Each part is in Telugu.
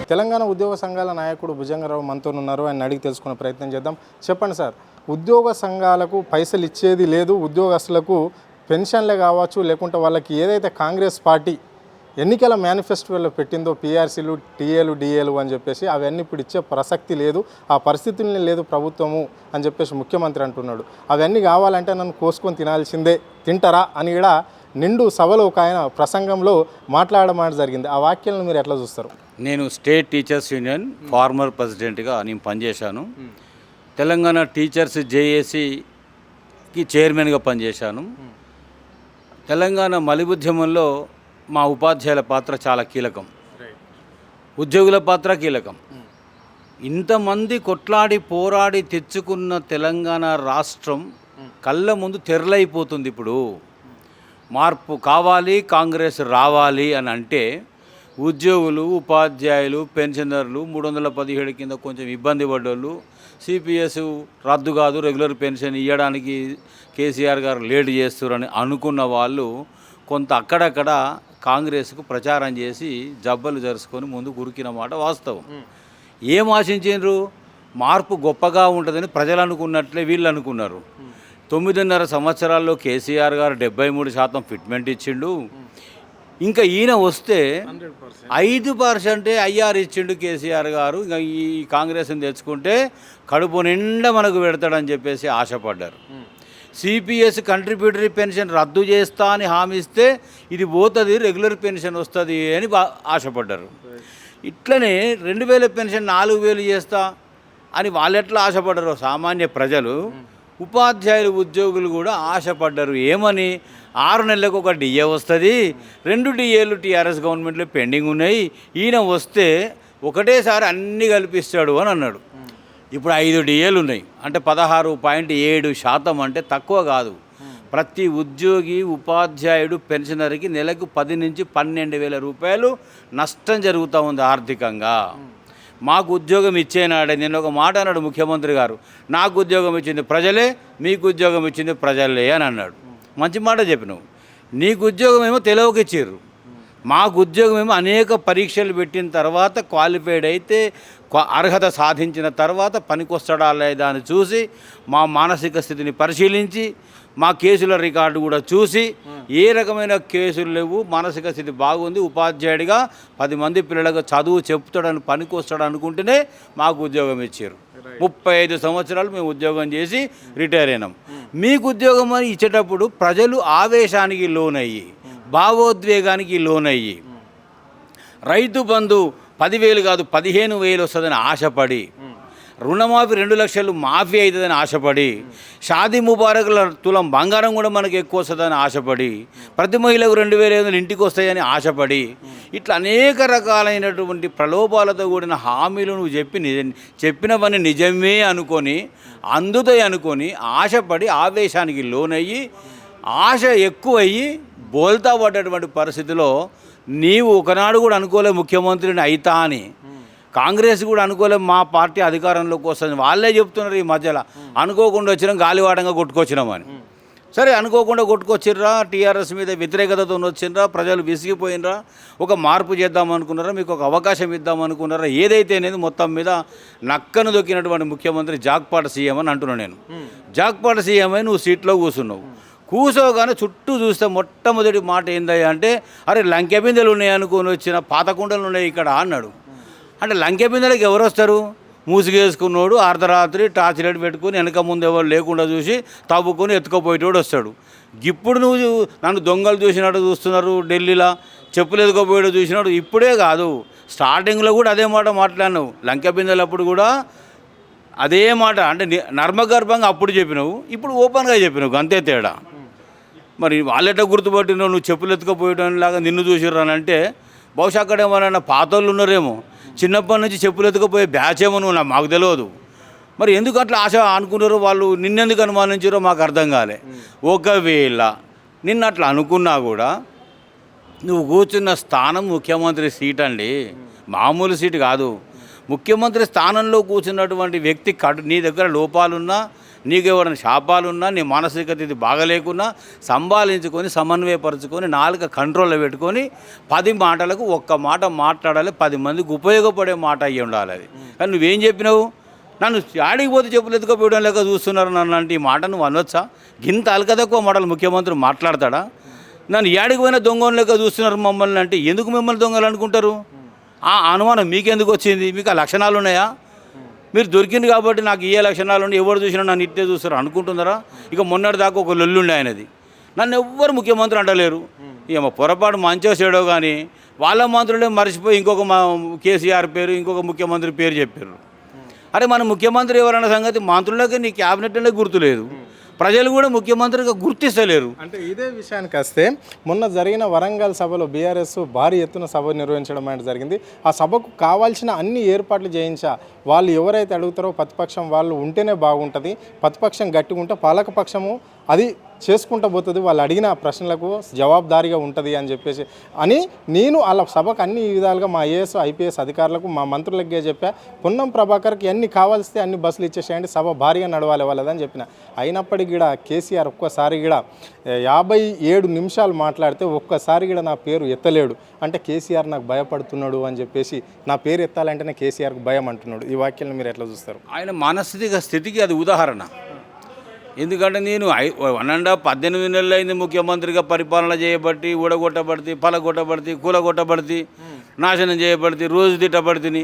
తెలంగాణ ఉద్యోగ సంఘాల నాయకుడు భుజంగరావు మనతో ఉన్నారు. ఆయన అడిగి తెలుసుకునే ప్రయత్నం చేద్దాం. చెప్పండి సార్, ఉద్యోగ సంఘాలకు పైసలు ఇచ్చేది లేదు, ఉద్యోగస్తులకు పెన్షన్లే కావచ్చు, లేకుంటే వాళ్ళకి ఏదైతే కాంగ్రెస్ పార్టీ ఎన్నికల మేనిఫెస్టోలో పెట్టిందో పిఆర్సీలు, టీఏలు, డిఏలు అని చెప్పేసి అవన్నీ ఇప్పుడు ఇచ్చే ప్రసక్తి లేదు, ఆ పరిస్థితుల్ని లేదు ప్రభుత్వము అని చెప్పేసి ముఖ్యమంత్రి అంటున్నాడు. అవన్నీ కావాలంటే నన్ను కోసుకొని తినాల్సిందే, తింటారా అని కూడా నిండు సభలో ఒక ఆయన ప్రసంగంలో మాట్లాడడం జరిగింది. ఆ వాక్యాలను మీరు ఎట్లా చూస్తారు? నేను స్టేట్ టీచర్స్ యూనియన్ ఫార్మర్ ప్రెసిడెంట్గా నేను పనిచేశాను. తెలంగాణ టీచర్స్ జేఏసీకి చైర్మన్గా పనిచేశాను. తెలంగాణ మలిబుద్యమంలో మా ఉపాధ్యాయుల పాత్ర చాలా కీలకం, ఉద్యోగుల పాత్ర కీలకం. ఇంతమంది కొట్లాడి పోరాడి తెచ్చుకున్న తెలంగాణ రాష్ట్రం కళ్ళ ముందు తెరలైపోతుంది. ఇప్పుడు మార్పు కావాలి, కాంగ్రెస్ రావాలి అని అంటే ఉద్యోగులు, ఉపాధ్యాయులు, పెన్షనర్లు 317 కింద కొంచెం ఇబ్బంది పడ్డోళ్ళు, సిపిఎస్ రద్దు కాదు, రెగ్యులర్ పెన్షన్ ఇవ్వడానికి కేసీఆర్ గారు లేట్ చేస్తారని అనుకున్న వాళ్ళు కొంత అక్కడక్కడ కాంగ్రెస్కు ప్రచారం చేసి జబ్బలు జరుచుకొని ముందు ఉరికిన మాట వాస్తవం. ఏం ఆశించారు? మార్పు గొప్పగా ఉంటుందని ప్రజలు అనుకున్నట్లే వీళ్ళు అనుకున్నారు. 9.5 సంవత్సరాల్లో కేసీఆర్ గారు 73% ఫిట్మెంట్ ఇచ్చిండు. ఇంకా ఈయన వస్తే 5% ఐఆర్ ఇచ్చిండు కేసీఆర్ గారు. ఇంకా ఈ కాంగ్రెస్ని తెచ్చుకుంటే కడుపు నిండా మనకు పెడతాడని చెప్పేసి ఆశపడ్డారు. సిపిఎస్ కంట్రిబ్యూటరీ పెన్షన్ రద్దు చేస్తా అని హామీ ఇస్తే ఇది పోతుంది, రెగ్యులర్ పెన్షన్ వస్తుంది అని ఆశపడ్డారు. ఇట్లనే 2000 పెన్షన్ 4000 చేస్తా అని వాళ్ళెట్లా ఆశపడ్డారు సామాన్య ప్రజలు, ఉపాధ్యాయులు, ఉద్యోగులు కూడా ఆశపడ్డారు. ఏమని? 6 నెలలకు ఒక డిఏ వస్తుంది, 2 డిఏలు టీఆర్ఎస్ గవర్నమెంట్లో పెండింగ్ ఉన్నాయి, ఈయన వస్తే ఒకటేసారి అన్నీ కల్పిస్తాడు అని అన్నాడు. ఇప్పుడు 5 డిఏలు ఉన్నాయి అంటే 16.7%, అంటే తక్కువ కాదు. ప్రతి ఉద్యోగి, ఉపాధ్యాయుడు, పెన్షనర్కి నెలకు 10 నుంచి 12,000 రూపాయలు నష్టం జరుగుతూ ఉంది ఆర్థికంగా. మాకు ఉద్యోగం ఇచ్చేనాడే నేను ఒక మాట అన్నాడు ముఖ్యమంత్రి గారు, నాకు ఉద్యోగం ఇచ్చింది ప్రజలే, మీకు ఉద్యోగం ఇచ్చింది ప్రజలే అని అన్నాడు. మంచి మాట చెప్పినావు. నీకు ఉద్యోగం ఏమో తెలియక ఇచ్చారు, మాకు ఉద్యోగం ఏమో అనేక పరీక్షలు పెట్టిన తర్వాత క్వాలిఫైడ్ అయితే అర్హత సాధించిన తర్వాత పనికొస్తాడా లేదా అని చూసి, మా మానసిక స్థితిని పరిశీలించి, మా కేసుల రికార్డు కూడా చూసి, ఏ రకమైన కేసులు లేవు, మానసిక స్థితి బాగుంది, ఉపాధ్యాయుడిగా 10 మంది పిల్లలకు చదువు చెప్తాడని పనికొస్తాడు అనుకుంటేనే మాకు ఉద్యోగం ఇచ్చారు. 35 సంవత్సరాలు మేము ఉద్యోగం చేసి రిటైర్ అయినాం. మీకు ఉద్యోగం అని ఇచ్చేటప్పుడు ప్రజలు ఆవేశానికి లోనయ్యి, భావోద్వేగానికి లోనయ్యి, రైతు బంధు 10,000 కాదు 15,000 వస్తుందని ఆశపడి, రుణమాఫీ 2 లక్షలు మాఫీ అవుతుందని ఆశపడి, షాదీ ముబారకుల తులం బంగారం కూడా మనకు ఎక్కువ వస్తుందని ఆశపడి, ప్రతి మహిళకు 2,500 ఇంటికి వస్తాయని ఆశపడి, ఇట్లా అనేక రకాలైనటువంటి ప్రలోభాలతో కూడిన హామీలు నువ్వు చెప్పినవన్నీ నిజమే అనుకొని, అందుతాయి అనుకొని ఆశపడి ఆవేశానికి లోనయ్యి, ఆశ ఎక్కువయ్యి బోల్తా పడ్డటువంటి పరిస్థితిలో నీవు ఒకనాడు కూడా అనుకోలే ముఖ్యమంత్రిని అయితా అని, కాంగ్రెస్ కూడా అనుకోలే మా పార్టీ అధికారంలోకి వస్తుంది. వాళ్ళే చెప్తున్నారు ఈ మధ్యలో అనుకోకుండా వచ్చినాం, గాలివాడంగా కొట్టుకొచ్చినామని. సరే, అనుకోకుండా కొట్టుకొచ్చిర్రా, టీఆర్ఎస్ మీద వ్యతిరేకతతో వచ్చిండ్రా, ప్రజలు విసిగిపోయినరా, ఒక మార్పు చేద్దామనుకున్నారా, మీకు ఒక అవకాశం ఇద్దామనుకున్నారా, ఏదైతే అనేది మొత్తం మీద నక్కను దొక్కినటువంటి ముఖ్యమంత్రి జాక్పాట సీఎం అని అంటున్నాను నేను. జాక్పాట సీఎం అని నువ్వు సీట్లో కూర్చున్నావు. కూర్చోగానే చుట్టూ చూస్తే మొట్టమొదటి మాట ఏందయ్యా అంటే, అరే లంకె బిందెలు ఉన్నాయి అనుకొని వచ్చిన పాత కుండలు ఉన్నాయి ఇక్కడ అన్నాడు. అంటే లంకె బిందెలకు ఎవరు వస్తారు? మూసిగేసుకున్నాడు, అర్ధరాత్రి టార్చ్ లైట్ పెట్టుకుని వెనక ముందు ఎవరు లేకుండా చూసి తవ్వుకొని ఎత్తుకోపోయేటోడు వస్తాడు. ఇప్పుడు నువ్వు నన్ను దొంగలు చూసినట్టు చూస్తున్నారు ఢిల్లీలో, చెప్పులు ఎత్తుకోపోయేటో చూసినాడు. ఇప్పుడే కాదు, స్టార్టింగ్లో కూడా అదే మాట మాట్లాడినావు. లంకె బిందెలప్పుడు కూడా అదే మాట, అంటే నర్మగర్భంగా అప్పుడు చెప్పినావు, ఇప్పుడు ఓపెన్గా చెప్పినావు, అంతే తేడా. మరి వాళ్ళెట గుర్తుపట్టినావు నువ్వు చెప్పులు ఎత్తుకపోయేలాగా నిన్ను చూసిర్రానంటే? బహుశా అక్కడ ఏమన్నా పాతోళ్ళు ఉన్నారేమో, చిన్నప్పటి నుంచి చెప్పులు ఎత్తుకపోయే బ్యాచ్ ఏమో నువ్వు, మాకు తెలియదు. మరి ఎందుకు అట్లా ఆశ అనుకున్నారో వాళ్ళు, నిన్నెందుకు అనుమానించారో మాకు అర్థం కాలే. ఒకవేళ నిన్న అట్లా అనుకున్నా కూడా నువ్వు కూర్చున్న స్థానం ముఖ్యమంత్రి సీట్ అండి, మామూలు సీటు కాదు. ముఖ్యమంత్రి స్థానంలో కూర్చున్నటువంటి వ్యక్తి నీ దగ్గర లోపాలున్నా, నీకు ఎవరైనా శాపాలున్నా నీ మానసిక స్థితి బాగలేకున్నా సంభాళించుకొని సమన్వయపరుచుకొని నాలుక కంట్రోల్లో పెట్టుకొని 10 మాటలకు ఒక్క మాట మాట్లాడాలి, 10 మందికి ఉపయోగపడే మాట అయ్యి ఉండాలి అది. కానీ నువ్వేం చెప్పినావు, నన్ను ఆడికి పోతే చెప్పులు ఎత్తుకోపోయడం లెక్క చూస్తున్నారు నన్ను అంటే ఈ మాట నువ్వు అనొచ్చా? గింత అలక తక్కువ మాటలు ముఖ్యమంత్రి మాట్లాడతాడా? నన్ను ఏడికి పోయినా దొంగలు లెక్క చూస్తున్నారు మమ్మల్ని అంటే ఎందుకు మిమ్మల్ని దొంగలు అనుకుంటారు? ఆ అనుమానం మీకెందుకు వచ్చింది? మీకు ఆ లక్షణాలు ఉన్నాయా? మీరు దొరికింది కాబట్టి నాకు ఏ లక్షణాలు ఉండి ఎవరు చూసినా నన్ను ఇట్టే చూస్తారు అనుకుంటున్నారా? ఇక మొన్నటి దాకా ఒక లొల్లుండే ఆయనది, నన్ను ఎవ్వరు ముఖ్యమంత్రి అంటలేరు. ఏమో పొరపాటు మంచో చెడో కానీ వాళ్ళ మంత్రులే మర్చిపోయి ఇంకొక కేసీఆర్ పేరు ఇంకొక ముఖ్యమంత్రి పేరు చెప్పారు. అరే మన ముఖ్యమంత్రి ఎవరన్న సంగతి మంత్రులకి నీ క్యాబినెట్లోనే గుర్తులేదు, ప్రజలు కూడా ముఖ్యమంత్రిగా గుర్తిస్తలేరు. అంటే ఇదే విషయానికి వస్తే మొన్న జరిగిన వరంగల్ సభలో బీఆర్ఎస్ భారీ ఎత్తున సభ నిర్వహించడం అనేది జరిగింది. ఆ సభకు కావాల్సిన అన్ని ఏర్పాట్లు చేయించా. వాళ్ళు ఎవరైతే అడుగుతారో ప్రతిపక్షం వాళ్ళు ఉంటేనే బాగుంటుంది, ప్రతిపక్షం గట్టిగా ఉంటే పాలకపక్షము అది చేసుకుంటూ పోతుంది, వాళ్ళు అడిగిన ప్రశ్నలకు జవాబుదారీగా ఉంటుంది అని చెప్పేసి నేను వాళ్ళ సభకు అన్ని విధాలుగా మా ఐఏఎస్ ఐపీఎస్ అధికారులకు మా మంత్రులకే చెప్పా. పొన్నం ప్రభాకర్కి అన్ని కావాల్స్తే అన్ని బస్సులు ఇచ్చేసేయండి, సభ భారీగా నడవాలి వాళ్ళదని చెప్పిన. అయినప్పటికీ కూడా కేసీఆర్ ఒక్కసారి కూడా 57 నిమిషాలు మాట్లాడితే ఒక్కసారి కూడా నా పేరు ఎత్తలేడు. అంటే కేసీఆర్ నాకు భయపడుతున్నాడు అని చెప్పేసి, నా పేరు ఎత్తాలంటేనే కేసీఆర్కు భయం అంటున్నాడు. ఈ వాక్యాలను మీరు ఎట్లా చూస్తారు? ఆయన మానసిక స్థితికి అది ఉదాహరణ. ఎందుకంటే నేను 18 నెలలు అయింది ముఖ్యమంత్రిగా పరిపాలన చేయబట్టి, ఊడగొట్టబడితే, పలగొట్టబడితే, కూలగొట్టబడితే, నాశనం చేయబడితే, రోజు తిట్టబడితే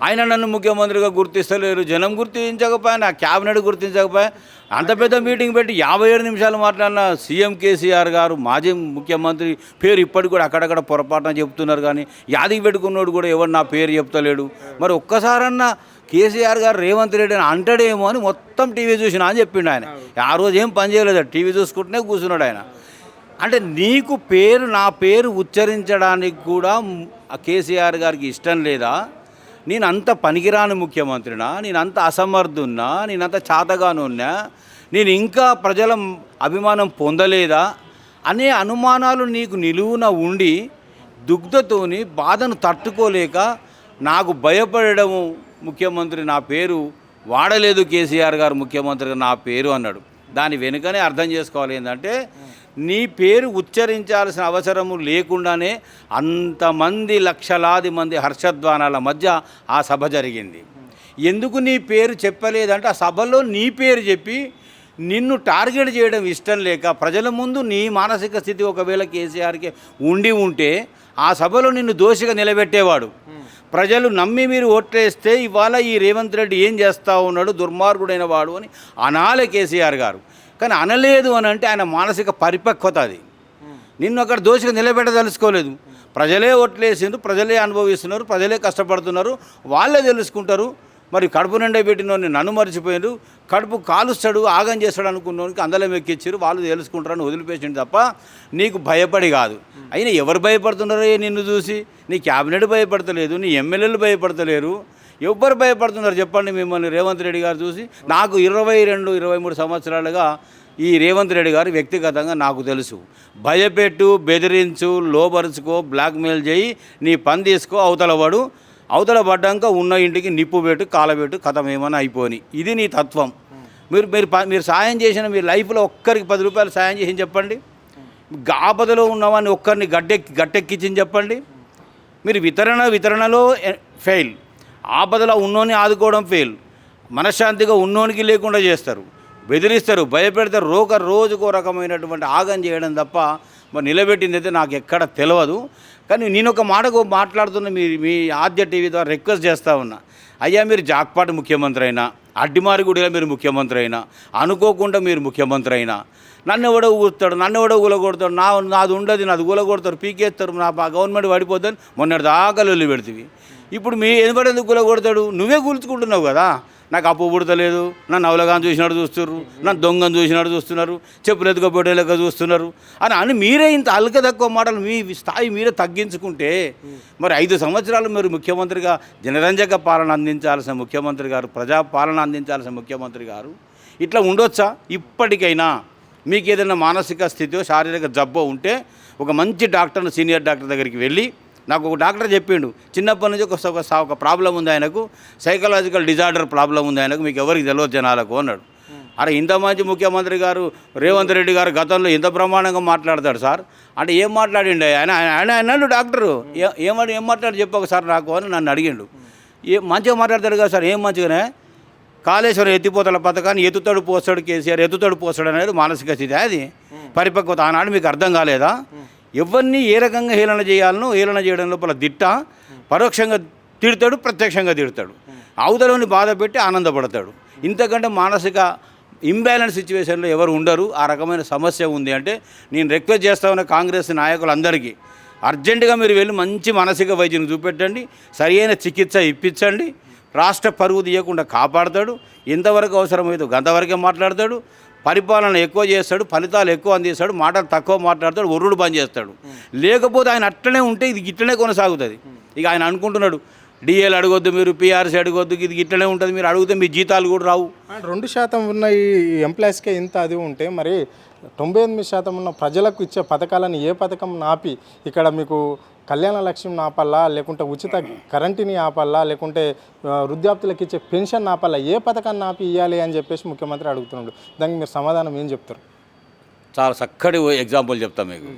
ఆయన నన్ను ముఖ్యమంత్రిగా గుర్తిస్తలేరు. జనం గుర్తించకపోయా, నా క్యాబినెట్ గుర్తించకపోయా. అంత పెద్ద మీటింగ్ పెట్టి 57 నిమిషాలు మాట్లాడిన సీఎం కేసీఆర్ గారు మాజీ ముఖ్యమంత్రి పేరు ఇప్పటికి కూడా అక్కడక్కడ పొరపాటున చెప్తున్నారు. కానీ యాదికి పెట్టుకున్నాడు కూడా ఎవరు నా పేరు చెప్తలేడు. మరి ఒక్కసారన్నా కేసీఆర్ గారు రేవంత్ రెడ్డి అని అంటాడేమో అని మొత్తం టీవీ చూసినా అని చెప్పిండు ఆయన. ఆ రోజు ఏం పని చేయలేదు, టీవీ చూసుకుంటూనే కూర్చున్నాడు ఆయన. అంటే నీకు పేరు నా పేరు ఉచ్చరించడానికి కూడా కేసీఆర్ గారికి ఇష్టం లేదా? నేను అంత పనికిరాని ముఖ్యమంత్రినా, నేను అంత అసమర్థున్నా, నేను అంత చాతగానున్నా, నేను ఇంకా ప్రజల అభిమానం పొందలేదా అనే అనుమానాలు నీకు నిలువున ఉండి దుగ్ధతోని బాధను తట్టుకోలేక నాకు భయపడము ముఖ్యమంత్రి నా పేరు వాడలేదు కేసీఆర్ గారు ముఖ్యమంత్రిగా నా పేరు అన్నాడు. దాని వెనుకనే అర్థం చేసుకోవాలి ఏంటంటే నీ పేరు ఉచ్చరించాల్సిన అవసరము లేకుండానే అంతమంది లక్షలాది మంది హర్షధ్వానాల మధ్య ఆ సభ జరిగింది. ఎందుకు నీ పేరు చెప్పలేదంటే ఆ సభలో నీ పేరు చెప్పి నిన్ను టార్గెట్ చేయడం ఇష్టం లేక ప్రజల ముందు నీ మానసిక స్థితి ఒకవేళ కేసీఆర్కి ఉండి ఉంటే ఆ సభలో నిన్ను దోషిగా నిలబెట్టేవాడు. ప్రజలు నమ్మి మీరు ఓట్లేస్తే ఇవాళ ఈ రేవంత్ రెడ్డి ఏం చేస్తూ ఉన్నాడు, దుర్మార్గుడైన వాడు అని అనాలే కేసీఆర్ గారు. కానీ అనలేదు అని అంటే ఆయన మానసిక పరిపక్వత అది. నిన్ను అక్కడ దోషిగా నిలబెట్టదలుచుకోలేదు. ప్రజలే ఓట్లేసిండ్రు, ప్రజలే అనుభవిస్తున్నారు, ప్రజలే కష్టపడుతున్నారు, వాళ్ళే తెలుసుకుంటారు. మరి కడుపు నిండా పెట్టినోని నన్ను మర్చిపోయారు, కడుపు కాలుస్తాడు ఆగం చేస్తాడు అనుకున్నోనికి అందలం ఎక్కిచ్చారు, వాళ్ళు తెలుసుకుంటారని వదిలిపేసిండు తప్ప నీకు భయపడి కాదు. అయినా ఎవరు భయపడుతున్నారో నిన్ను చూసి? నీ క్యాబినెట్ భయపడతలేదు, నీ ఎమ్మెల్యేలు భయపడతలేరు, ఎవ్వరు భయపడుతున్నారు చెప్పండి మిమ్మల్ని రేవంత్ రెడ్డి గారు చూసి? నాకు 22-23 సంవత్సరాలుగా ఈ రేవంత్ రెడ్డి గారు వ్యక్తిగతంగా నాకు తెలుసు. భయపెట్టు, బెదిరించు, లోబరుచుకో, బ్లాక్మెయిల్ చేయి, నీ పని తీసుకో, అవతల పడ్డాక ఉన్న ఇంటికి నిప్పు పెట్టు, కాలబెట్టు, కథం ఏమైనా అయిపోని. ఇది నీ తత్వం. మీరు సాయం చేసిన మీ లైఫ్లో ఒక్కరికి 10 రూపాయలు సాయం చేసి చెప్పండి. ఆపదలో ఉన్నవాడిని ఒక్కరిని గట్టెక్కించి చెప్పండి. మీరు వితరణలో ఫెయిల్, ఆపదలో ఉన్నోని ఆదుకోవడం ఫెయిల్, మనశ్శాంతిగా ఉన్నోనికి లేకుండా చేస్తారు, బెదిరిస్తారు, భయపెడతారు, రోజుకో రకమైనటువంటి ఆగం చేయడం తప్ప మరి నిలబెట్టింది అయితే నాకు ఎక్కడ తెలియదు. కానీ నేను ఒక మాటకు మాట్లాడుతున్న మీ ఆద్య టీవీ ద్వారా రిక్వెస్ట్ చేస్తూ ఉన్నా, అయ్యా మీరు జాక్పాట్ ముఖ్యమంత్రి అయినా, అడ్డిమారిగుడిలో మీరు ముఖ్యమంత్రి అయినా, అనుకోకుండా మీరు ముఖ్యమంత్రి అయినా, నన్ను ఎవడో ఊరుతాడు, నన్ను ఎవడో కూలగొడతాడు, నాది ఉండదు, నాది కూలగొడతారు, పీకేస్తారు, నా గవర్నమెంట్ పడిపోద్దని మొన్నటి దాకా లొల్లి పెడుతుంది. ఇప్పుడు ఎందుకు కూలగొడతాడు? నువ్వే కూల్చుకుంటున్నావు కదా. నాకు అప్పు పుడతలేదు, నన్ను అవలగాని చూసినట్టు చూస్తున్నారు, నన్ను దొంగను చూసినట్టు చూస్తున్నారు, చెప్పులు ఎత్తుకపోటే లెక్క చూస్తున్నారు అని మీరే ఇంత అల్క తక్కువ మాటలు మీ స్థాయి మీరే తగ్గించుకుంటే మరి 5 సంవత్సరాలు మీరు ముఖ్యమంత్రిగా జనరంజక పాలన అందించాల్సిన ముఖ్యమంత్రి గారు, ప్రజా పాలన అందించాల్సిన ముఖ్యమంత్రి గారు ఇట్లా ఉండొచ్చా? ఇప్పటికైనా మీకు ఏదైనా మానసిక స్థితిలో శారీరక జబ్బో ఉంటే ఒక మంచి డాక్టర్ని, సీనియర్ డాక్టర్ దగ్గరికి వెళ్ళి, నాకు ఒక డాక్టర్ చెప్పిండు చిన్నప్పటి నుంచి ఒక ప్రాబ్లం ఉంది ఆయనకు, సైకలాజికల్ డిజార్డర్ ప్రాబ్లం ఉంది ఆయనకు, మీకు ఎవరికి తెలియదు జనాలకు అన్నాడు. అరే ఇంత మంచి ముఖ్యమంత్రి గారు రేవంత్ రెడ్డి గారు గతంలో ఇంత బ్రహ్మాండంగా మాట్లాడతాడు సార్ అంటే ఏం మాట్లాడిండు ఆయన ఆయన అన్నాడు డాక్టరు ఏం మాట్లాడు చెప్పు ఒకసారి నాకు అని నన్ను అడిగిండు మంచిగా మాట్లాడతాడు కదా సార్ ఏం మంచిగానే కాళేశ్వరం ఎత్తిపోతల పథకాన్ని ఎత్తుతాడు పోస్తాడు కేసీఆర్ ఎత్తుతాడు పోస్తాడు అనేది మానసిక స్థితి అది పరిపక్వత ఆనాడు మీకు అర్థం కాలేదా ఎవరిని ఏ రకంగా హేళన చేయాలనో హేళన చేయడం లోపల దిట్ట పరోక్షంగా తిడతాడు ప్రత్యక్షంగా తిడతాడు అవతలని బాధ పెట్టి ఆనందపడతాడు ఇంతకంటే మానసిక ఇంబ్యాలెన్స్ సిచ్యువేషన్లో ఎవరు ఉండరు ఆ రకమైన సమస్య ఉంది అంటే నేను రిక్వెస్ట్ చేస్తా ఉన్న కాంగ్రెస్ నాయకులందరికీ అర్జెంటుగా మీరు వెళ్ళి మంచి మానసిక వైద్యం చూపెట్టండి సరియైన చికిత్స ఇప్పించండి రాష్ట్ర పరువు తీయకుండా కాపాడతాడు ఎంతవరకు అవసరమైతే అంతవరకే మాట్లాడతాడు పరిపాలన ఎక్కువ చేస్తాడు ఫలితాలు ఎక్కువ అందిస్తాడు మాటలు తక్కువ మాట్లాడతాడు ఒర్రుడు బంద్ చేస్తాడు లేకపోతే ఆయన అట్లనే ఉంటే ఇది ఇట్లనే కొనసాగుతుంది ఇక ఆయన అనుకుంటున్నాడు డిఏలు అడగొద్దు మీరు పిఆర్సీ అడగొద్దు ఇది ఇట్లనే ఉంటుంది మీరు అడిగితే మీ జీతాలు కూడా రావు 2% ఉన్న ఈ ఎంప్లాయీస్కే ఇంత అది ఉంటే మరి 98% ఉన్న ప్రజలకు ఇచ్చే పథకాలను ఏ పథకం నాపి ఇక్కడ మీకు కళ్యాణ లక్ష్యం నాపల్లా లేకుంటే ఉచిత కరెంటుని ఆపల్లా లేకుంటే వృద్ధాప్తులకు ఇచ్చే పెన్షన్ నాపల్లా ఏ పథకాన్ని నాపి ఇవ్వాలి అని చెప్పేసి ముఖ్యమంత్రి అడుగుతున్నాడు దానికి మీరు సమాధానం ఏం చెప్తారు చాలా చక్కటి ఎగ్జాంపుల్ చెప్తాం మీకు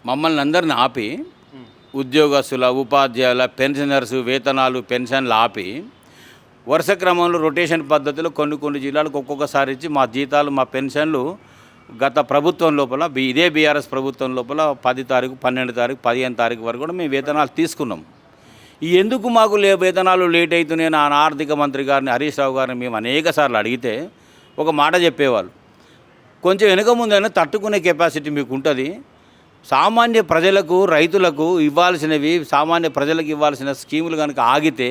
మమ్మల్ని అందరిని ఆపి ఉద్యోగస్తుల ఉపాధ్యాయుల పెన్షనర్స్ వేతనాలు పెన్షన్లు ఆపి వరుస క్రమంలో రొటేషన్ పద్ధతిలో కొన్ని జిల్లాలకు ఒక్కొక్కసారి ఇచ్చి మా జీతాలు మా పెన్షన్లు గత ప్రభుత్వం లోపల ఇదే బీఆర్ఎస్ ప్రభుత్వం లోపల 10 తారీఖు 12 తారీఖు 15 తారీఖు వరకు కూడా మేము వేతనాలు తీసుకున్నాం ఎందుకు మాకు వేతనాలు లేట్ అవుతున్నాయి నా ఆర్థిక మంత్రి గారిని హరీష్ రావు గారిని మేము అనేక సార్లు అడిగితే ఒక మాట చెప్పేవాళ్ళు కొంచెం వెనుక ముందైనా తట్టుకునే కెపాసిటీ మీకు ఉంటుంది సామాన్య ప్రజలకు రైతులకు ఇవ్వాల్సినవి సామాన్య ప్రజలకు ఇవ్వాల్సిన స్కీములు కనుక ఆగితే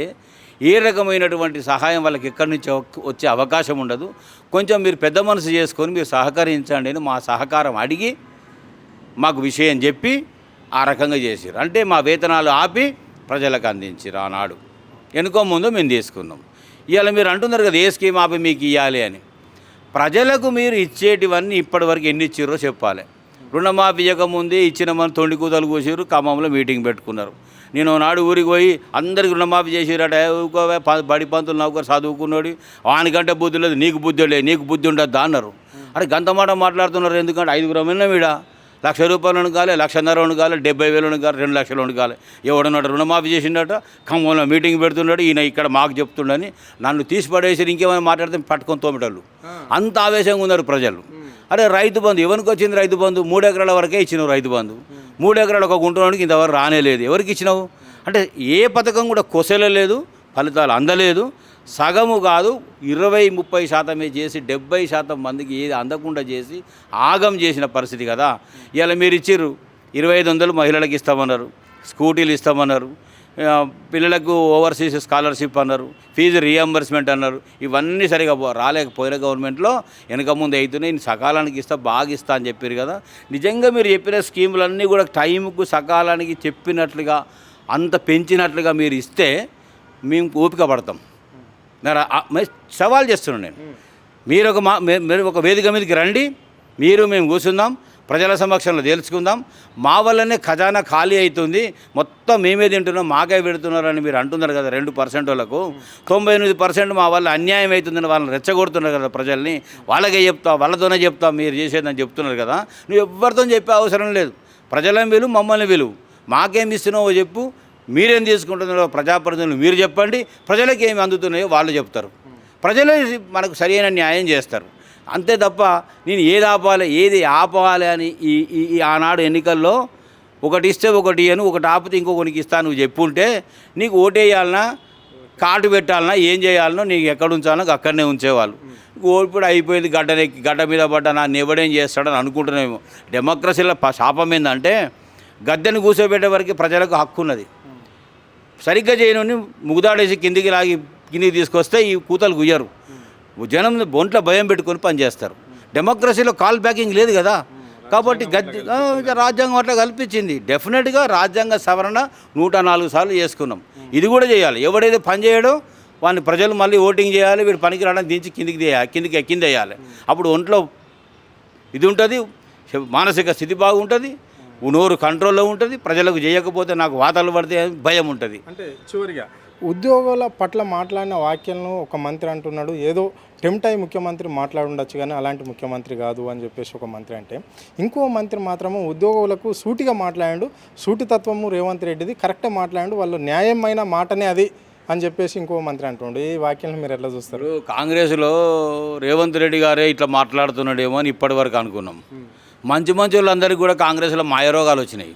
ఏ రకమైనటువంటి సహాయం వాళ్ళకి ఎక్కడి నుంచి వచ్చే అవకాశం ఉండదు కొంచెం మీరు పెద్ద మనసు చేసుకొని మీరు సహకరించండి అని మా సహకారం అడిగి మాకు విషయం చెప్పి ఆ రకంగా చేసారు అంటే మా వేతనాలు ఆపి ప్రజలకు అందించారు ఆనాడు ఎనుకో ముందు మేము తీసుకున్నాం ఇవాళ మీరు అంటున్నారు కదా ఏ స్కీమ్ ఆపి మీకు ఇవ్వాలి అని ప్రజలకు మీరు ఇచ్చేటివన్నీ ఇప్పటివరకు ఎన్ని ఇచ్చారో చెప్పాలి రుణమాఫీ ఇవ్వకముందే ఇచ్చిన మన తొండి కూతలు కూసారు ఖమ్మంలో మీటింగ్ పెట్టుకున్నారు నేను నాడు ఊరికి పోయి అందరికి రుణమాఫీ చేసిరట బడి పంతులు నౌకరు చదువుకున్నాడు వానికంటే బుద్ధి లేదు నీకు బుద్ధి లేదు నీకు బుద్ధి ఉండద్దా అన్నారు అరే గంత మాట మాట్లాడుతున్నారు ఎందుకంటే 5 రూపాయలు వీడ ₹1,00,000 కాలే 1,50,000 కాలే 70,000 కాలే 2 లక్షలు కాలే ఎవడన్నాడు రుణమాఫీ చేసిండట ఖమ్మంలో మీటింగ్ పెడుతున్నాడు ఈయన ఇక్కడ మాకు చెప్తుండని నన్ను తీసి పడేసి ఇంకేమైనా మాట్లాడితే పట్టుకొని తోమిటోళ్ళు అంత ఆవేశంగా ఉన్నారు ప్రజలు అరే రైతు బంధు ఎవరికి వచ్చింది రైతు బంధు 3 ఎకరాల వరకే ఇచ్చినావు రైతు బంధు 3 ఎకరాలు ఒక గుంటలోనికి ఇంతవరకు రానేలేదు ఎవరికి ఇచ్చినావు అంటే ఏ పథకం కూడా కొసెలలేదు ఫలితాలు అందలేదు సగము కాదు 20-30% చేసి 70% మందికి ఏది అందకుండా చేసి ఆగం చేసిన పరిస్థితి కదా ఇలా మీరు ఇచ్చిర్రు 2,500 మహిళలకు ఇస్తామన్నారు స్కూటీలు ఇస్తామన్నారు పిల్లలకు ఓవర్సీస్ స్కాలర్షిప్ అన్నారు ఫీజు రీఎంబర్స్మెంట్ అన్నారు ఇవన్నీ సరిగా రాలేకపోయిన గవర్నమెంట్లో వెనక ముందు అవుతున్నాయి సకాలానికి ఇస్తా బాగా ఇస్తా అని చెప్పారు కదా నిజంగా మీరు చెప్పిన స్కీములన్నీ కూడా టైంకు సకాలానికి చెప్పినట్లుగా అంత పెంచినట్లుగా మీరు ఇస్తే మేము ఓపిక పడతాం సవాల్ చేస్తున్నాను నేను మీరు ఒక వేదిక మీదకి రండి మేము కూర్చుందాం ప్రజల సమక్షంలో తేల్చుకుందాం మా వల్లనే ఖజానా ఖాళీ అవుతుంది మొత్తం మేమే తింటున్నాం మాకే పెడుతున్నారని మీరు అంటున్నారు కదా 2% వాళ్ళకు 98% మా వల్ల అన్యాయం అవుతుందని వాళ్ళని రెచ్చగొడుతున్నారు కదా ప్రజల్ని వాళ్ళకే వాళ్ళతోనే చెప్తా మీరు చేసేదని చెప్తున్నారు కదా నువ్వు ఎవరితో చెప్పే అవసరం లేదు ప్రజలను విలువ మమ్మల్ని విలువ మాకేం ఇస్తున్నావో చెప్పు మీరేం తీసుకుంటున్నారో ప్రజాప్రతినిధులు మీరు చెప్పండి ప్రజలకు ఏమి అందుతున్నాయో వాళ్ళు చెప్తారు ప్రజలే మనకు సరైన న్యాయం చేస్తారు అంతే తప్ప నేను ఏది ఆపాలి అని ఈ ఆనాడు ఎన్నికల్లో ఒకటి ఇస్తే ఒకటి అని ఒకటి ఆపితే ఇంకొకరికి ఇస్తా నువ్వు చెప్పుంటే నీకు ఓటేయాలన్నా కాటు పెట్టాలన్నా ఏం చేయాలనో నీకు ఎక్కడ ఉంచాలనో అక్కడనే ఉంచేవాళ్ళు ఓడిపోయి అయిపోయింది గడ్డ మీద పడ్డా నన్ను ఎవడేం చేస్తాడని అనుకుంటున్నామేమో డెమోక్రసీలో శాపం ఏంటంటే గద్దెని కూర్చోబెట్టే వరకు ప్రజలకు హక్కు ఉన్నది సరిగ్గా చేయను ముగుదాడేసి కిందికి తీసుకొస్తే ఈ కూతలు గుయ్యరు జనం ఒంట్లో భయం పెట్టుకొని పనిచేస్తారు డెమోక్రసీలో కాల్ బ్యాకింగ్ లేదు కదా కాబట్టి రాజ్యాంగం అట్లా కల్పించింది డెఫినెట్గా రాజ్యాంగ సవరణ 104 సార్లు చేసుకున్నాం ఇది కూడా చేయాలి ఎవడైతే పని చేయడో వాడిని ప్రజలు మళ్ళీ ఓటింగ్ చేయాలి వీడు పనికి రావడం దించి కింద వేయాలి అప్పుడు ఒంట్లో ఇది ఉంటుంది మానసిక స్థితి బాగుంటుంది నోరు కంట్రోల్లో ఉంటుంది ప్రజలకు చేయకపోతే నాకు వాతాలు పడితే భయం ఉంటుంది అంటే చివరిగా ఉద్యోగుల పట్ల మాట్లాడిన వ్యాఖ్యలను ఒక మంత్రి అంటున్నాడు, ఏదో టెంప్ట్ అయి ముఖ్యమంత్రి మాట్లాడుండొచ్చు కానీ అలాంటి ముఖ్యమంత్రి కాదు అని చెప్పేసి ఒక మంత్రి అంటే, ఇంకో మంత్రి మాత్రము ఉద్యోగులకు సూటిగా మాట్లాడాడు, సూటితత్వము రేవంత్ రెడ్డిది కరెక్ట్గా మాట్లాడాడు, వాళ్ళు న్యాయమైన మాటనే అది అని చెప్పేసి ఇంకో మంత్రి అంటుండే. ఈ వ్యాఖ్యలను మీరు ఎట్లా చూస్తారు? కాంగ్రెస్లో రేవంత్ రెడ్డి గారే ఇట్లా మాట్లాడుతున్నాడేమో అని ఇప్పటి వరకు అనుకున్నాం. మంచి వాళ్ళందరికీ కూడా కాంగ్రెస్లో మాయరోగాలు వచ్చినాయి.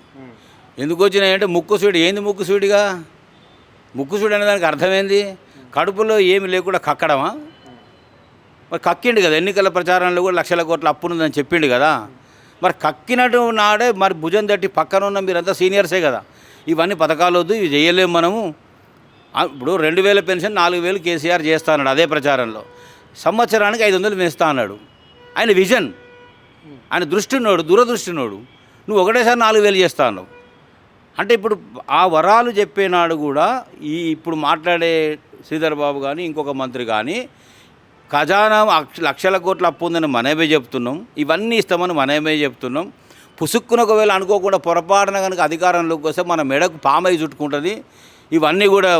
ఎందుకు వచ్చినాయి అంటే ముక్కుసూడి. ఏంది ముక్కుసూడిగా? ముక్కుసూడి అనే దానికి అర్థమైంది కడుపులో ఏమి లేకుండా కక్కడమా? మరి కక్కిండు కదా, ఎన్నికల ప్రచారంలో కూడా లక్షల కోట్ల అప్పునుందని చెప్పిండు కదా. మరి కక్కినట్టు నాడే మరి భుజం తట్టి పక్కన ఉన్న మీరంతా సీనియర్సే కదా, ఇవన్నీ పథకాలు వద్దు, ఇవి చేయలేము మనము. ఇప్పుడు 2000 పెన్షన్ 4000 కేసీఆర్ చేస్తా అన్నాడు అదే ప్రచారంలో. సంవత్సరానికి 500 పెంచుతా అన్నాడు. ఆయన విజన్, ఆయన దృష్టినోడు, దూరదృష్టినోడు. నువ్వు ఒకటేసారి 4000 చేస్తా అన్నావు అంటే ఇప్పుడు ఆ వరాలు చెప్పేనాడు కూడా ఇప్పుడు మాట్లాడే శ్రీధర్ బాబు కానీ ఇంకొక మంత్రి కానీ ఖజానా లక్షల కోట్ల అప్పు ఉందని మనమే చెప్తున్నాం, ఇవన్నీ ఇస్తామని మనమే చెప్తున్నాం. పుసుక్కున ఒకవేళ అనుకోకుండా పొరపాటున కనుక అధికారంలోకి వస్తే మన మెడకు పామై చుట్టుకుంటుంది, ఇవన్నీ కూడా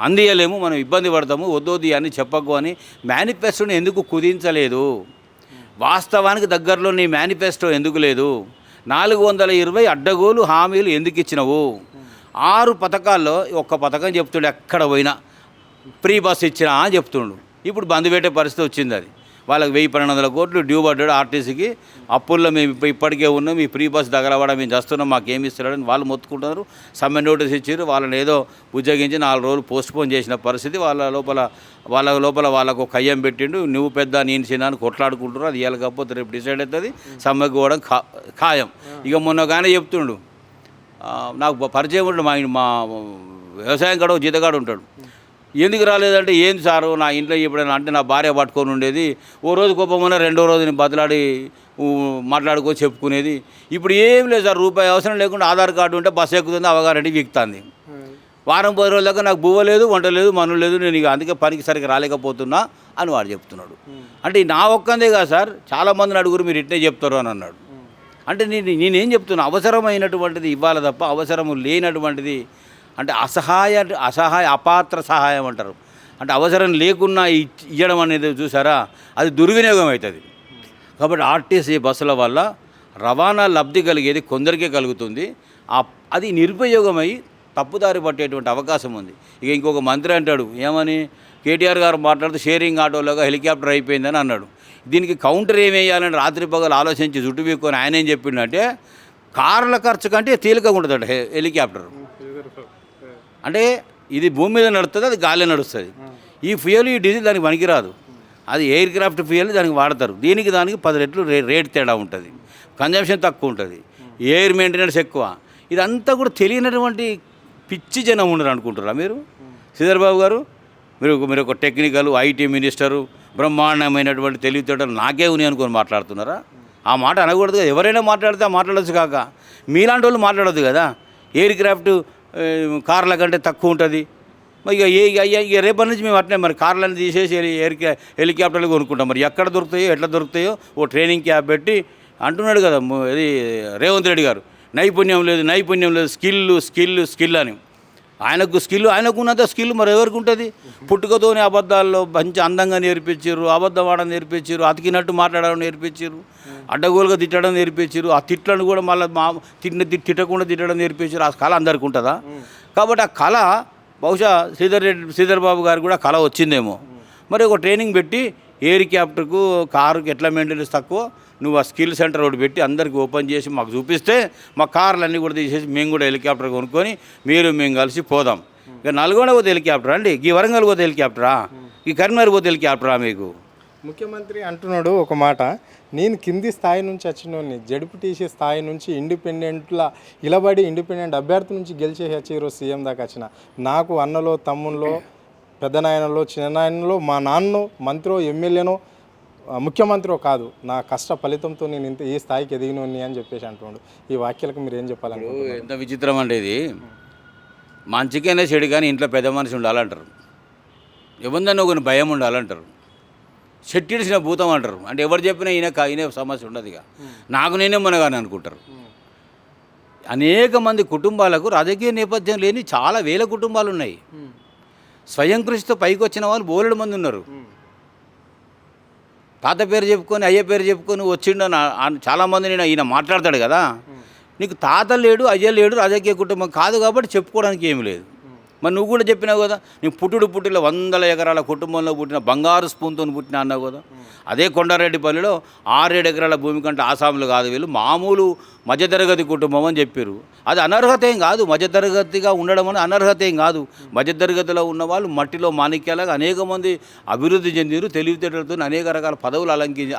అందియలేము, మనం ఇబ్బంది పడతాము, వద్దోది అని చెప్పకు అని మేనిఫెస్టోని ఎందుకు కుదించలేదు? వాస్తవానికి దగ్గరలో నీ మేనిఫెస్టో ఎందుకు లేదు? 420 అడ్డగోలు హామీలు ఎందుకు ఇచ్చినవు? 6 పథకాల్లో ఒక్క పథకం చెప్తుండే, ఎక్కడ పోయినా ఫ్రీ బస్ ఇచ్చినా అని చెప్తుండు. ఇప్పుడు బంద్ పెట్టే పరిస్థితి వచ్చింది. అది వాళ్ళకి 1200 కోట్లు డ్యూ పడ్డాడు ఆర్టీసీకి. అప్పుల్లో మేము ఇప్పటికే ఉన్నాం, మీ ఫ్రీ బస్ తగలబడ మేము చేస్తున్నాం, మాకేమి ఇస్తున్నాడని వాళ్ళు మొత్తుకుంటున్నారు. సమ్మె నోటీస్ ఇచ్చారు, వాళ్ళని ఏదో ఉద్యోగించి 4 రోజులు పోస్ట్పోన్ చేసిన పరిస్థితి. వాళ్ళ లోపల వాళ్ళకు కయ్యం పెట్టిండు. నువ్వు పెద్ద నేను చిన్న అని కొట్లాడుకుంటున్నారు. అది ఇవ్వాలి కాకపోతే రేపు డిసైడ్ అవుతుంది, సమ్మెకు పోవడం ఖాయం. ఇక మొన్న కానీ చెప్తుండు, నాకు పరిచయం ఉంటాడు, మా వ్యవసాయం కాడ జీతగాడు ఉంటాడు. ఎందుకు రాలేదంటే, ఏంది సారు నా ఇంట్లో ఎప్పుడైనా అంటే నా భార్య పట్టుకొని ఉండేది, ఓ రోజు కోపమన్నా 2వ రోజు నేను బతలాడి మాట్లాడుకో చెప్పుకునేది. ఇప్పుడు ఏం లేదు సార్, రూపాయి అవసరం లేకుండా ఆధార్ కార్డు ఉంటే బస్సు ఎక్కుతుంది, అవగారెడ్డి వీక్తుంది. వారం 10 రోజుల దాకా నాకు బువ్వ లేదు, వంట లేదు, మనులు లేదు, నేను ఇక అందుకే పనికి సరిగ్గా రాలేకపోతున్నా అని వాడు చెప్తున్నాడు. అంటే నా ఒక్కందే కాదు సార్, చాలామందిని అడుగురు మీరు ఇట్నే చెప్తారు అని అన్నాడు. అంటే నేనేం చెప్తున్నా, అవసరమైనటువంటిది ఇవ్వాలి తప్ప అవసరము లేనటువంటిది అంటే అసహాయ అపాత్ర సహాయం అంటారు. అంటే అవసరం లేకున్నా ఇవ్వడం అనేది చూసారా, అది దుర్వినియోగం అవుతుంది. కాబట్టి ఆర్టీసీ బస్సుల వల్ల రవాణా లబ్ధి కలిగేది కొందరికే కలుగుతుంది, అది నిరుపయోగమై తప్పుదారి పట్టేటువంటి అవకాశం ఉంది. ఇక ఇంకొక మంత్రి అంటాడు, ఏమని కేటీఆర్ గారు మాట్లాడుతూ షేరింగ్ ఆటోలోగా హెలికాప్టర్ అయిపోయిందని అన్నాడు. దీనికి కౌంటర్ ఏమేయాలని రాత్రి పగలు ఆలోచించి జుట్టు వీక్కొని ఆయన ఏం చెప్పిండంటే, కార్ల ఖర్చు కంటే తేలికగా ఉంటుందట హెలికాప్టర్. అంటే ఇది భూమి మీద నడుస్తుంది, అది గాలి నడుస్తుంది. ఈ ఫ్యూయల్, ఈ డీజిల్ దానికి పనికిరాదు. అది ఎయిర్ క్రాఫ్ట్ ఫ్యూయల్ దానికి వాడతారు. దానికి 10 రెట్లు రేట్ తేడా ఉంటుంది, కన్జంప్షన్ తక్కువ ఉంటుంది, ఎయిర్ మెయింటెనెన్స్ ఎక్కువ. ఇదంతా కూడా తెలియనటువంటి పిచ్చి జనం ఉండరు అనుకుంటారా మీరు? శ్రీధర్ బాబు గారు, మీరు ఒక టెక్నికల్ ఐటీ మినిస్టరు, బ్రహ్మాండమైనటువంటి తెలివితేటలు నాకే ఉన్నాయి అనుకొని మాట్లాడుతున్నారా? ఆ మాట అనకూడదు కదా. ఎవరైనా మాట్లాడితే మాట్లాడచ్చు కాక, మీలాంటి వాళ్ళు మాట్లాడద్దు కదా. ఎయిర్ క్రాఫ్ట్ కార్ల కంటే తక్కువ ఉంటుంది. ఇక రేపటి నుంచి మేము అట్నే మరి కార్లను తీసేసి హెలికాప్టర్లు కొనుక్కుంటాం. మరి ఎక్కడ దొరుకుతాయో ఎట్లా దొరుకుతాయో ఓ ట్రైనింగ్ క్యాబ్ పెట్టి అంటున్నాడు కదా ఇది రేవంత్ రెడ్డి గారు, నైపుణ్యం లేదు, స్కిల్ అని. ఆయనకు ఉన్నంత స్కిల్ మరి ఎవరికి ఉంటుంది? పుట్టుకతోనే అబద్ధాల్లో మంచి అందంగా నేర్పించారు, అబద్ధం ఆడడం నేర్పించారు, అతికినట్టు మాట్లాడడం నేర్పించారు, అడ్డగోలుగా తిట్టడం నేర్పించారు. ఆ తిట్లను కూడా మళ్ళీ తిట్టకుండా తిట్టడం నేర్పించారు. ఆ కళ అందరికి ఉంటుందా? కాబట్టి ఆ కళ బహుశా శ్రీధర్ బాబు గారు కూడా కళ వచ్చిందేమో. మరి ఒక ట్రైనింగ్ పెట్టి ఎయిర్ క్రాఫ్ట్కు కారుకి ఎట్లా మెయింటెనెన్స్ తక్కువ, నువ్వు ఆ స్కిల్ సెంటర్ ఒకటి పెట్టి అందరికీ ఓపెన్ చేసి మాకు చూపిస్తే మా కార్లన్నీ కూడా తీసేసి మేము కూడా హెలికాప్టర్ కొనుక్కొని మేము కలిసి పోదాం. ఇక నల్గొండ పోతే హెలికాప్టరా అండి, ఈ వరంగల్ పోతే హెలికాప్టరా, ఈ కరీంనగర్ పోతే హెలికాప్టరా? మీకు ముఖ్యమంత్రి అంటున్నాడు ఒక మాట, నేను కింది స్థాయి నుంచి వచ్చినోని, జడ్పీటీసీ స్థాయి నుంచి ఇండిపెండెంట్లా ఇలబడి ఇండిపెండెంట్ అభ్యర్థి నుంచి గెలిచేసి వచ్చి ఈరోజు సీఎం దాకా వచ్చిన. నాకు అన్నలో, తమ్ముల్లో, పెద్దనాయనలో, చిన్ననాయనలో, మా నాన్నో మంత్రో, ఎమ్మెల్యేనో, ముఖ్యమంత్రి కాదు, నా కష్ట ఫలితంతో నేను ఈ స్థాయికి ఎదిగినోని అని చెప్పేసి అంటున్నాడు. ఈ వాక్యాలకు మీరు ఏం చెప్పాలనుకుంటున్నారు? ఎంత విచిత్రం అంటే ఇది, మంచికైనా చెడు కానీ ఇంట్లో పెద్ద మనిషి ఉండాలంటారు, ఎవరిదన్నా ఒక భయం ఉండాలంటారు, చెట్టిడిసిన భూతం అంటారు. అంటే ఎవరు చెప్పినా ఈయన సమస్య ఉండదు, ఇక నాకు నేనే మనగాని అనుకుంటారు. అనేక మంది కుటుంబాలకు రాజకీయ నేపథ్యం లేని చాలా వేల కుటుంబాలు ఉన్నాయి. స్వయం కృషితో పైకి వచ్చిన వాళ్ళు బోలెడు మంది ఉన్నారు. తాత పేరు చెప్పుకొని అయ్య పేరు చెప్పుకొని వచ్చిండు చాలామంది ఈయన మాట్లాడతాడు కదా. నీకు తాత లేడు, అయ్య లేడు, రాజకీయ కుటుంబం కాదు కాబట్టి చెప్పుకోవడానికి ఏమి లేదు. మరి నువ్వు కూడా చెప్పినావు కదా, నీ పుట్టిన 100 ఎకరాల కుటుంబంలో పుట్టిన బంగారు స్పూన్తో పుట్టిన అన్నావు కదా. అదే కొండారెడ్డిపల్లిలో 6-7 ఎకరాల భూమి కంటే ఆసాములు కాదు, వీళ్ళు మామూలు మధ్యతరగతి కుటుంబం అని చెప్పారు. అది అనర్హత ఏం కాదు, మధ్యతరగతిగా ఉండడం అని అనర్హత ఏం కాదు. మధ్యతరగతిలో ఉన్న వాళ్ళు మట్టిలో మాణిక్యాలుగా అనేక మంది అభివృద్ధి చెందిరు, తెలివితేటలతో అనేక రకాల పదవులు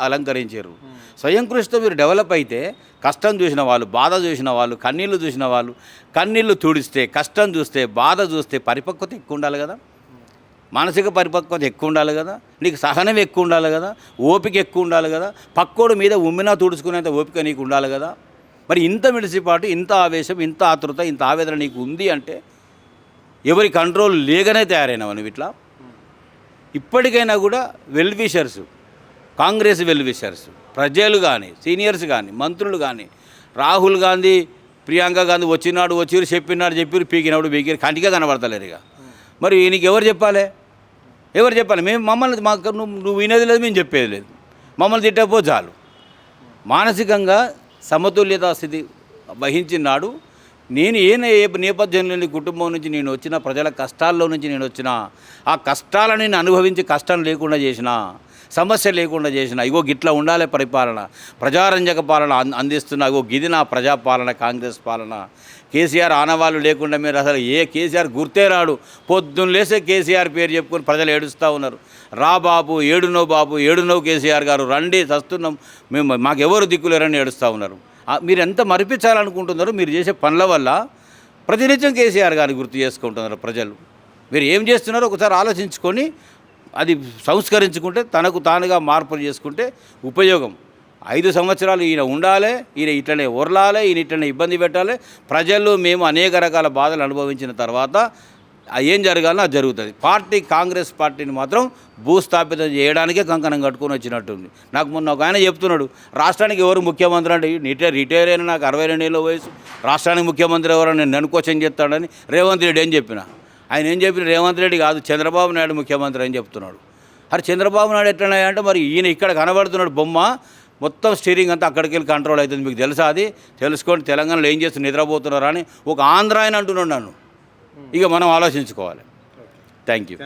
అలంకరించారు. స్వయం కృషితో మీరు డెవలప్ అయితే కష్టం చూసిన వాళ్ళు, బాధ చూసిన వాళ్ళు, కన్నీళ్ళు చూసిన వాళ్ళు, కన్నీళ్ళు తుడిస్తే, కష్టం చూస్తే, బాధ చూస్తే పరిపక్వత ఎక్కువ ఉండాలి కదా, మానసిక పరిపక్వత ఎక్కువ ఉండాలి కదా, నీకు సహనం ఎక్కువ ఉండాలి కదా, ఓపిక ఎక్కువ ఉండాలి కదా, పక్కోడు మీద ఉమ్మినా తుడుచుకునేంత ఓపిక నీకు ఉండాలి కదా. మరి ఇంత మిడిసిపాటు, ఇంత ఆవేశం, ఇంత ఆతృత, ఇంత ఆవేదన నీకు ఉంది అంటే ఎవరి కంట్రోల్ లేకనే తయారైనవు నువ్వు ఇట్లా. ఇప్పటికైనా కూడా well wishers, Congress well wishers, ప్రజలు కానీ, సీనియర్స్ కానీ, మంత్రులు కానీ, రాహుల్ గాంధీ, ప్రియాంక గాంధీ వచ్చినాడు వచ్చిరు, చెప్పినాడు చెప్పిరు, పీకినాడు పీకిరు, కంటిగా కనబడతలేరు ఇక. మరి నీకు ఎవరు చెప్పాలి? మేము మమ్మల్ని నువ్వు వినేది లేదు, మేము చెప్పేది లేదు, మమ్మల్ని తిట్టకపోతే చాలు. మానసికంగా సమతుల్యతా స్థితి వహించినాడు. నేను ఏ నేపథ్యంలోని కుటుంబం నుంచి నేను వచ్చిన, ప్రజల కష్టాల్లో నుంచి నేను వచ్చిన, ఆ కష్టాలను నేను అనుభవించి కష్టం లేకుండా చేసిన, సమస్య లేకుండా చేసిన, ఇగో గిట్లా ఉండాలి పరిపాలన, ప్రజారంజక పాలన అందిస్తున్న, ఇగో గిది నా ప్రజాపాలన, కాంగ్రెస్ పాలన. కేసీఆర్ ఆనవాళ్ళు లేకుండా మీరు అసలు కేసీఆర్ గుర్తే రాడు. పొద్దున్న లేసే కేసీఆర్ పేరు చెప్పుకొని ప్రజలు ఏడుస్తూ ఉన్నారు. రా బాబు, ఏడునో కేసీఆర్ గారు, రండి చస్తున్నాం మేము, మాకెవరు దిక్కులేరని ఏడుస్తూ ఉన్నారు. మీరు ఎంత మరిపించాలనుకుంటున్నారో మీరు చేసే పనుల వల్ల ప్రతినిత్యం కేసీఆర్ గారిని గుర్తు చేసుకుంటున్నారు ప్రజలు. మీరు ఏం చేస్తున్నారో ఒకసారి ఆలోచించుకొని అది సంస్కరించుకుంటే, తనకు తానుగా మార్పులు చేసుకుంటే ఉపయోగం. 5 సంవత్సరాలు ఈయన ఉండాలి, ఈయన ఇట్లనే ఒరలాలి, ఈయన ఇట్లనే ఇబ్బంది పెట్టాలి. ప్రజలు మేము అనేక రకాల బాధలు అనుభవించిన తర్వాత ఏం జరగాలో అది జరుగుతుంది. కాంగ్రెస్ పార్టీని మాత్రం భూస్థాపితం చేయడానికే కంకణం కట్టుకొని వచ్చినట్టుంది. నాకు మొన్న ఒక ఆయన చెప్తున్నాడు, రాష్ట్రానికి ఎవరు ముఖ్యమంత్రి అంటే, రిటైర్ అయిన నాకు 62 ఏళ్ళ వయసు, రాష్ట్రానికి ముఖ్యమంత్రి ఎవరని నన్ను క్వశ్చన్ చేస్తాడని రేవంత్ రెడ్డి ఏం చెప్పిన. ఆయన ఏం చెప్పిన, రేవంత్ రెడ్డి కాదు చంద్రబాబు నాయుడు ముఖ్యమంత్రి అని చెప్తున్నాడు. అరే చంద్రబాబు నాయుడు ఎట్లా అంటే, మరి ఈయన ఇక్కడ కనబడుతున్నాడు బొమ్మ, మొత్తం స్టీరింగ్ అంతా అక్కడికి వెళ్ళి కంట్రోల్ అవుతుంది. మీకు తెలుసా? అది తెలుసుకోండి. తెలంగాణలో ఏం చేస్తున్నారు, నిద్రపోతున్నారా అని ఒక ఆంధ్ర ఆయన అంటున్నాడు నన్ను. ఇక మనం ఆలోచించుకోవాలి. Thank you.